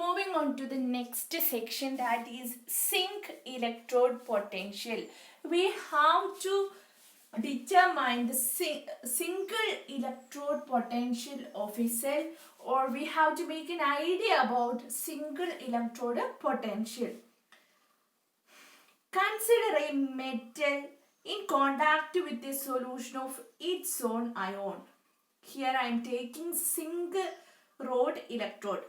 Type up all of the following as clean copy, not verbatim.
Moving on to the next section, that is zinc electrode potential. We have to determine the single electrode potential of a cell, or we have to make an idea about single electrode potential. Consider a metal in contact with a solution of its own ion. Here I am taking zinc rod electrode.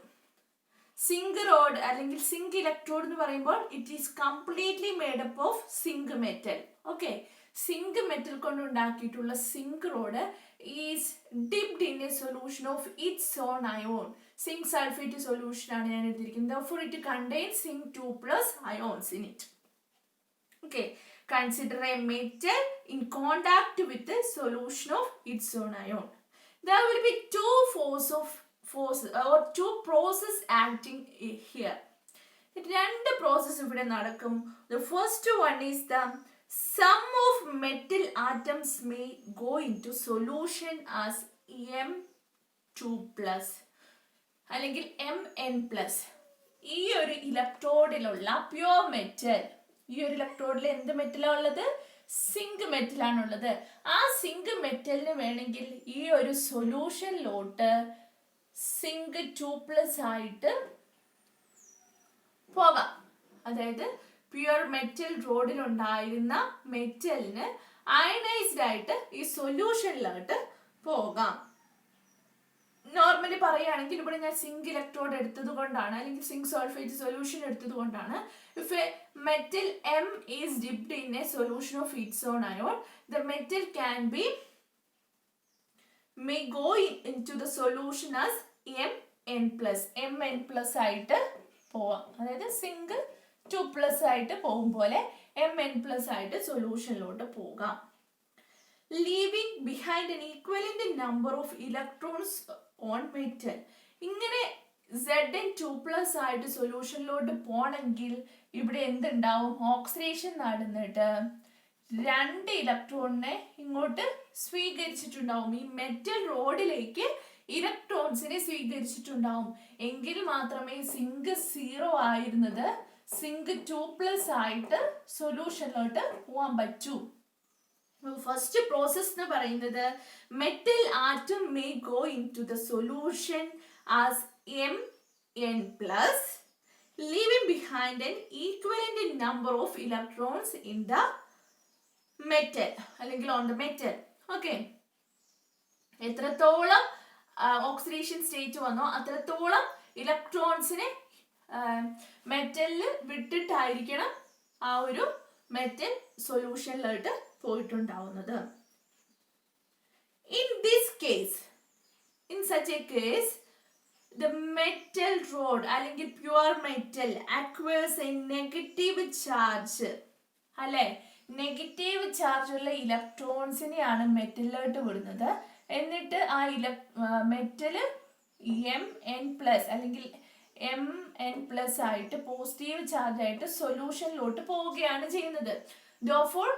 Zinc rod അല്ലെങ്കിൽ zinc electrode എന്ന് പറയുമ്പോൾ it is completely made up of zinc metal. Okay. Zinc metal കൊണ്ടുണ്ടാക്കിയിട്ടുള്ള zinc rod is dipped in a solution of its own ion. Zinc sulfate solution ആണ് ഞാൻ എടുത്തിരിക്കുന്നത്. Therefore it contains zinc 2 plus ions in it. Okay. Consider a metal in contact with a solution of its own ion. There will be two forces or two process acting here. രണ്ട് process ഇവിടെ നടക്കും. The first one is the sum of metal atoms may go into solution as M2 plus അല്ലെങ്കിൽ Mn+. ഈ ഒരു ഇലക്ട്രോഡിലുള്ള pure metal, ഈ ഒരു ഇലക്ട്രോഡിൽ എന്ത് മെറ്റലാണ് ഉള്ളത്? സിങ്ക് മെറ്റലാണുള്ളത്. ആ സിങ്ക് മെറ്റലിന് വേണമെങ്കിൽ ഈ ഒരു സൊല്യൂഷനിലോട്ട് സിങ്ക് 2+ ആയിട്ട് പോകാം. അതായത് പ്യുവർ മെറ്റൽ റോഡിലുണ്ടായിരുന്ന മെറ്റലിന് അയണൈസ്ഡ് ആയിട്ട് ഈ സൊല്യൂഷനിലോട്ട് പോകാം. നോർമലി പറയുകയാണെങ്കിൽ ഇവിടെ ഞാൻ സിങ്ക് ഇലക്ട്രോഡ് എടുത്തത് കൊണ്ടാണ്, അല്ലെങ്കിൽ സിങ്ക് സൾഫേറ്റ് സൊല്യൂഷൻ എടുത്തത് കൊണ്ടാണ്. If A metal M is dipped in a solution of its own ion, the metal may go into the solution as Mn+ ആയിട്ട് പോവാം. അതായത് സിങ്ക് 2+ ആയിട്ട് പോകും പോലെ Mn+ ആയിട്ട് സൊല്യൂഷനിലോട്ട് പോകാം. Leaving behind an equivalent number of electrons on metal. ഇങ്ങനെ Zn2+ ആയിട്ട് സൊല്യൂഷനിലോട്ട് പോണെങ്കിൽ ഇവിടെ എന്തുണ്ടാവും? ഓക്സിഡേഷൻ നടന്നിട്ട് 2 ഇലക്ട്രോണിനെ ഇങ്ങോട്ട് സ്വീകരിച്ചിട്ടുണ്ടാവും. ഈ മെറ്റൽ റോഡിലേക്ക് ഇലക്ട്രോൺസിനെ സ്വീകരിച്ചിട്ടുണ്ടാവും. എങ്കിൽ മാത്രമേ സിങ്ക് 0 ആയിരുന്നത് സിങ്ക് 2+ ആയിട്ട് സൊല്യൂഷനിലോട്ട് പോകാൻ പറ്റൂ. ഫസ്റ്റ് പ്രോസസ് എന്ന് പറയുന്നത് metal atom may go into the solution as Mn+, leaving behind an equivalent number of electrons in the metal അല്ലെങ്കിൽ on the metal. Okay. എത്രത്തോളം ഓക്സിഡേഷൻ സ്റ്റേറ്റ് വന്നോ അത്രത്തോളം ഇലക്ട്രോൺസിനെ മെറ്റലിൽ വിട്ടിട്ടായിരിക്കണം ആ ഒരു metal സൊല്യൂഷനിലോട്ട് പോയിട്ടുണ്ടാവുന്നത്. In this case, in such a case, the metal rod അല്ലെങ്കിൽ pure metal acquires a negative charge. അല്ലെ, negative charge ഉള്ള ഇലക്ട്രോൺസിനെയാണ് മെറ്റലിലോട്ട് വിടുന്നത്. എന്നിട്ട് ആ മെറ്റല് Mn+ അല്ലെങ്കിൽ Mn+ ആയിട്ട് പോസിറ്റീവ് ചാർജ് ആയിട്ട് സൊല്യൂഷനിലോട്ട് പോവുകയാണ് ചെയ്യുന്നത്. Therefore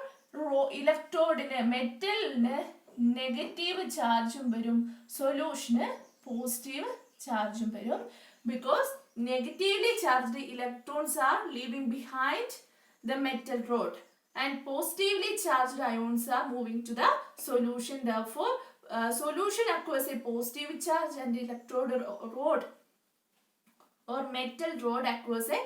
ഇലക്ട്രോഡിന് മെറ്റലിന് നെഗറ്റീവ് ചാർജും വരും, സൊല്യൂഷന് പോസിറ്റീവ് ചാർജും വരും. Because negatively charged electrons are leaving behind the metal rod and positively charged ions are moving to the solution. Therefore solution acquires a positive charge and electrode rod or metal rod acquires a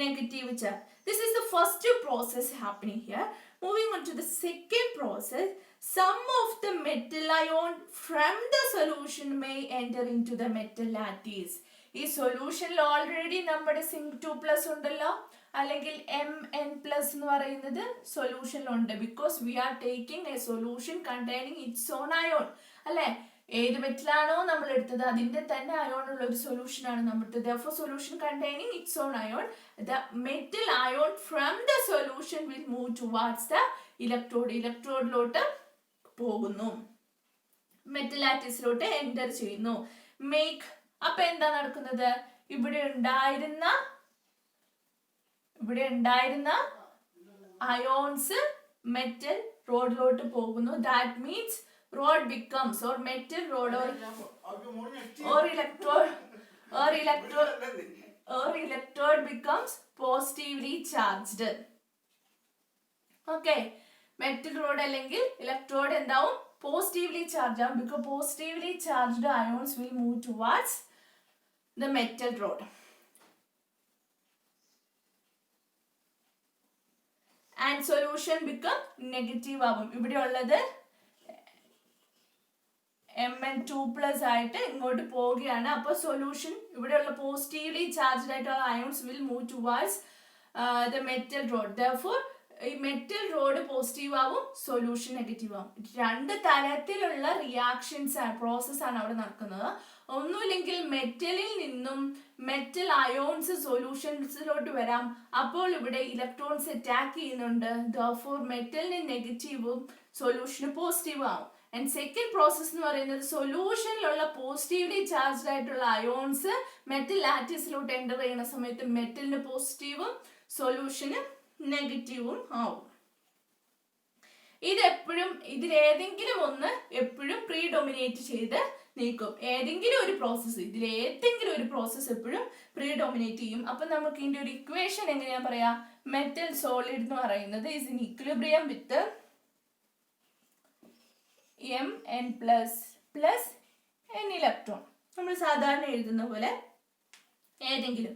negative charge. This is the first process happening here. Moving on to the second process, some of the metal ion from the solution may enter into the metal lattice. ഈ സൊല്യൂഷനിൽ already നമ്മുടെ zinc 2+ ഉണ്ടല്ലോ, അല്ലെങ്കിൽ Mn+ എന്ന് പറയുന്നത് സൊല്യൂഷനിലുണ്ട്. Because we are taking a solution containing its own ion. അല്ലെ, ഏത് മെറ്റലാണോ നമ്മൾ എടുത്തത് അതിന്റെ തന്നെ അയോൺ ഉള്ള ഒരു സൊല്യൂഷൻ ആണ് നമ്മൾ എടുത്തത്. Therefore solution containing its own ion, the metal ion from the solution will move towards the electrode. ഇലക്ട്രോഡിലോട്ട് പോകുന്നു, മെറ്റൽ ലാറ്റിസിലോട്ട് എൻ്റർ ചെയ്യുന്നു. മേക്ക് അപ്പൊ എന്താ നടക്കുന്നത്? ഇവിടെ ഉണ്ടായിരുന്ന അയോൺസ് മെറ്റൽ റോഡിലോട്ട് പോകുന്നു. That means rod becomes, or metal rod or electrode or electrode becomes positively charged. Okay, metal rod അല്ലെങ്കിൽ electrode എന്താവും positively charged ആവും, because positively charged ions will move towards the metal rod. And solution become negative ആവും. ഇവിടെ ഉള്ളത് Mn2+ ആയിട്ട് ഇങ്ങോട്ട് പോവുകയാണ്. അപ്പോൾ സൊല്യൂഷൻ ഇവിടെയുള്ള പോസിറ്റീവ്ലി ചാർജ്ഡ് ആയിട്ടുള്ള ions will move towards the metal road. Therefore ഈ മെറ്റൽ റോഡ് പോസിറ്റീവ് ആവും, സൊല്യൂഷൻ നെഗറ്റീവ് ആവും. രണ്ട് തരത്തിലുള്ള റിയാക്ഷൻസ് ആണ്, പ്രോസസ് ആണ് അവിടെ നടക്കുന്നത്. ഒന്നുമില്ലെങ്കിൽ മെറ്റലിൽ നിന്നും മെറ്റൽ അയോൺസ് സൊല്യൂഷൻസിലോട്ട് വരാം. അപ്പോൾ ഇവിടെ ഇലക്ട്രോൺസ് അറ്റാക്ക് ചെയ്യുന്നുണ്ട്. ദെർഫോർ മെറ്റലിന് നെഗറ്റീവും സൊല്യൂഷന് പോസിറ്റീവ് ആവും. ആൻഡ് സെക്കൻഡ് പ്രോസസ് എന്ന് പറയുന്നത് സൊല്യൂഷനിലുള്ള പോസിറ്റീവ്ലി ചാർജ്ഡ് ആയിട്ടുള്ള അയോൺസ് മെറ്റൽ ലാറ്റിസിലോട്ട് എൻ്റർ ചെയ്യുന്ന സമയത്ത് മെറ്റലിന് പോസിറ്റീവും സൊല്യൂഷന് നെഗറ്റീവും ആവും. ഇതെപ്പോഴും ഇതിലേതെങ്കിലും ഒന്ന് എപ്പോഴും പ്രീഡൊമിനേറ്റ് ചെയ്ത് നീക്കും. ഏതെങ്കിലും ഒരു പ്രോസസ്സ്, ഇതിലേതെങ്കിലും ഒരു പ്രോസസ്സ് എപ്പോഴും പ്രീഡൊമിനേറ്റ് ചെയ്യും. അപ്പം നമുക്ക് ഇതിൻ്റെ ഒരു ഇക്വേഷൻ എങ്ങനെയാ പറയാ? മെറ്റൽ സോളിഡ് എന്ന് പറയുന്നത് is in equilibrium with Mn plus n electron. നമ്മൾ സാധാരണ എഴുതുന്ന പോലെ ഏതെങ്കിലും.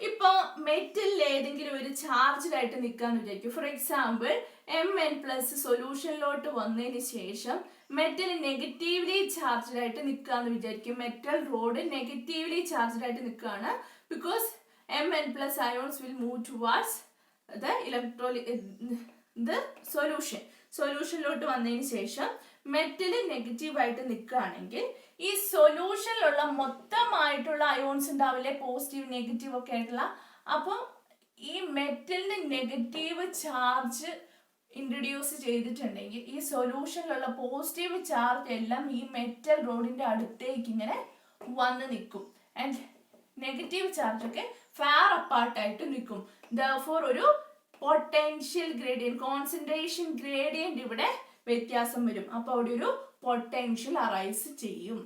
ഇപ്പോൾ മെറ്റലിൽ ഏതെങ്കിലും ഒരു ചാർജ്ഡ് ആയിട്ട് നിൽക്കാന്ന് വിചാരിക്കും. ഫോർ എക്സാമ്പിൾ Mn+ സൊല്യൂഷനിലോട്ട് വന്നതിന് ശേഷം മെറ്റൽ നെഗറ്റീവ്ലി ചാർജ്ഡ് ആയിട്ട് നിൽക്കാന്ന് വിചാരിക്കും. മെറ്റൽ റോഡ് നെഗറ്റീവ്ലി ചാർജ്ഡ് ആയിട്ട് നിൽക്കുകയാണ്. Because Mn+ ions will move towards the solution. സൊല്യൂഷനിലോട്ട് വന്നതിന് ശേഷം മെറ്റൽ നെഗറ്റീവ് ആയിട്ട് നിൽക്കുകയാണെങ്കിൽ ഈ സൊല്യൂഷനിലുള്ള മൊത്തമായിട്ടുള്ള അയോൺസ് ഉണ്ടാവില്ലേ, പോസിറ്റീവ് നെഗറ്റീവ് ഒക്കെ ആയിട്ടുള്ള. അപ്പം ഈ മെറ്റലിന് നെഗറ്റീവ് ചാർജ് ഇൻട്രൊഡ്യൂസ് ചെയ്തിട്ടുണ്ടെങ്കിൽ ഈ സൊല്യൂഷനിലുള്ള പോസിറ്റീവ് ചാർജ് എല്ലാം ഈ മെറ്റൽ റോഡിന്റെ അടുത്തേക്ക് ഇങ്ങനെ വന്ന് നിൽക്കും. ആൻഡ് നെഗറ്റീവ് ചാർജ് ഒക്കെ ഫാർ അപ്പാർട്ടായിട്ട് നിൽക്കും. ദെർഫോർ ഒരു പൊട്ടൻഷ്യൽ ഗ്രേഡിയന്റ്, കോൺസെൻട്രേഷൻ ഗ്രേഡിയന്റ് ഇവിടെ വ്യത്യാസം വരും. അപ്പോൾ അവിടെ ഒരു പൊട്ടൻഷ്യൽ അറൈസ് ചെയ്യും.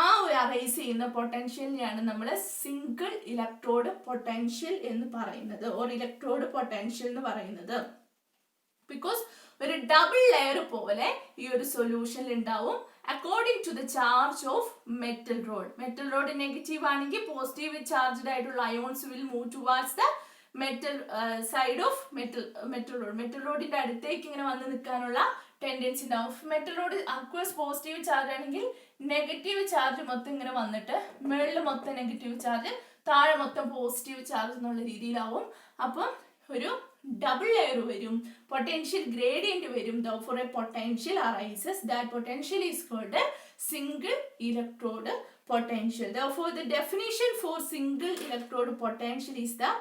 ആ ഒരു അറൈസ് ചെയ്യുന്ന പൊട്ടൻഷ്യലിനെയാണ് നമ്മൾ സിംഗിൾ ഇലക്ട്രോഡ് പൊട്ടൻഷ്യൽ എന്ന് പറയുന്നത്, ഓർ ഇലക്ട്രോഡ് പൊട്ടൻഷ്യൽ എന്ന് പറയുന്നത്. ബിക്കോസ് ഒരു ഡബിൾ ലെയർ പോലെ ഈ ഒരു സൊല്യൂഷനിൽ ഉണ്ടാവും according to the charge of metal rod. Metal rod negative ആണെങ്കിൽ പോസിറ്റീവ് ചാർജ്ഡ് ആയിട്ടുള്ള ions will move towards the metal side of metal rod. Metal റോഡിന്റെ അടുത്തേക്ക് ഇങ്ങനെ വന്ന് നിൽക്കാനുള്ള ടെൻഡൻസി ഉണ്ടാവും. Metal rod aqueous positive charge ആണെങ്കിൽ നെഗറ്റീവ് ചാർജ് മൊത്തം ഇങ്ങനെ വന്നിട്ട് മുകളിൽ മൊത്തം നെഗറ്റീവ് ചാർജ്, താഴെ മൊത്തം പോസിറ്റീവ് ചാർജ് എന്നുള്ള രീതിയിലാവും. അപ്പം ഒരു ഡബിൾ ലെയർ വരും, പൊട്ടൻഷ്യൽ ഗ്രേഡിയന്റ് വരും. Therefore a potential arises. That potential is called a single electrode potential. Therefore the definition for single electrode potential is the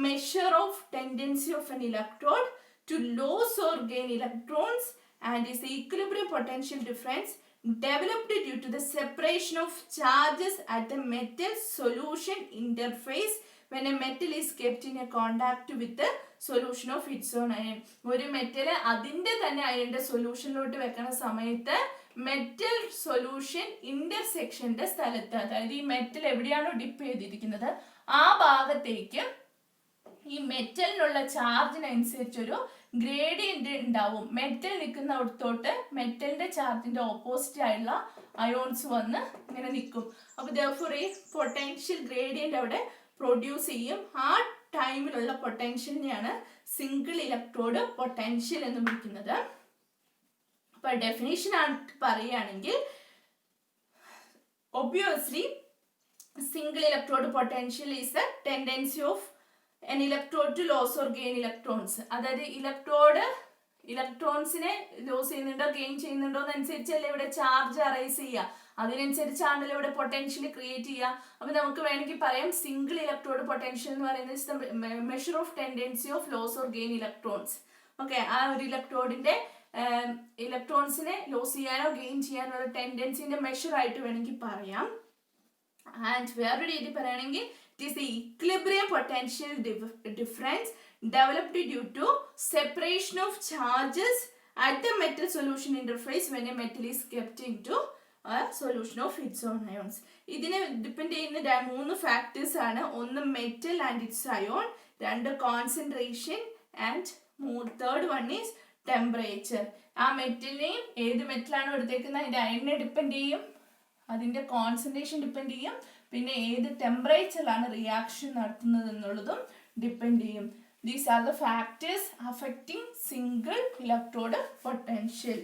measure of tendency of an electrode to lose or gain electrons and is the equilibrium potential difference developed due to the separation of charges at the metal solution interface when a metal is kept in a contact with the solution of its own ion. ഒരു metal അതിൻ്റെ തന്നെ അയണിന്റെ സൊല്യൂഷനിലോട്ട് വെക്കുന്ന സമയത്ത് metal solution ഇന്റർസെക്ഷന്റെ സ്ഥലത്ത്, അതായത് ഈ metal എവിടെയാണോ dip ചെയ്തിരിക്കുന്നത് ആ ഭാഗത്തേക്ക് ഈ മെറ്റലിനുള്ള ചാർജിനനുസരിച്ചൊരു ഗ്രേഡിയന്റ് ഉണ്ടാവും. മെറ്റൽ നിൽക്കുന്നിടത്തോട്ട് മെറ്റലിന്റെ ചാർജിന്റെ ഓപ്പോസിറ്റ് ആയിട്ടുള്ള അയോൺസ് വന്ന് ഇങ്ങനെ നിൽക്കും. അപ്പൊ therefore ഈ പൊട്ടൻഷ്യൽ ഗ്രേഡിയന്റ് അവിടെ പ്രൊഡ്യൂസ് ചെയ്യും. ആ ടൈമിലുള്ള പൊട്ടൻഷ്യലിനെയാണ് സിംഗിൾ ഇലക്ട്രോഡ് പൊട്ടൻഷ്യൽ എന്ന് വിളിക്കുന്നത്. അപ്പൊ ഡെഫിനേഷൻ ആയിട്ട് പറയുകയാണെങ്കിൽ obviously single electrode potential is the tendency of an electrode to lose or gain electrons. അതായത് ഇലക്ട്രോൺസിനെ ലോസ് ചെയ്യുന്നുണ്ടോ ഗെയിൻ ചെയ്യുന്നുണ്ടോ എന്നനുസരിച്ചല്ലേ ഇവിടെ ചാർജ് അറൈസ് ചെയ്യുക, അതിനനുസരിച്ചാണല്ലോ ഇവിടെ പൊട്ടൻഷ്യൽ ക്രിയേറ്റ് ചെയ്യുക. അപ്പൊ നമുക്ക് വേണമെങ്കിൽ പറയാം സിംഗിൾ ഇലക്ട്രോഡ് പൊട്ടൻഷ്യൽ എന്ന് പറയുന്നത് measure of tendency of loss or gain electrons. Okay, ആ ഒരു ഇലക്ട്രോഡിന്റെ ഇലക്ട്രോൺസിനെ ലോസ് ചെയ്യാനോ ഗെയിൻ ചെയ്യാനോ ഉള്ള ടെൻഡൻസിന്റെ മെഷർ ആയിട്ട് വേണമെങ്കിൽ പറയാം. ആൻഡ് വേറൊരു രീതി പറയുകയാണെങ്കിൽ it is the equilibrium potential difference developed due to separation of charges at the metal solution interface when a metal is kept into solution of its on ions. ഇതിനെ depend ചെയ്യുന്ന 3 factors ആണ്. ഒന്ന് metal and it's ion, 2 concentration and third one is temperature. ആ മെറ്റലിനെയും ഏത് മെറ്റലാണോ എടുത്തേക്കുന്നത് അതിൻ്റെ അയണിനെ depend ചെയ്യും, അതിൻ്റെ കോൺസെൻട്രേഷൻ ഡിപ്പെൻഡ് ചെയ്യും, പിന്നെ ഏത് ടെമ്പറേച്ചറിലാണ് റിയാക്ഷൻ നടത്തുന്നത് എന്നുള്ളതും ഡിപ്പെൻഡ് ചെയ്യും. These are the factors affecting single electrode potential.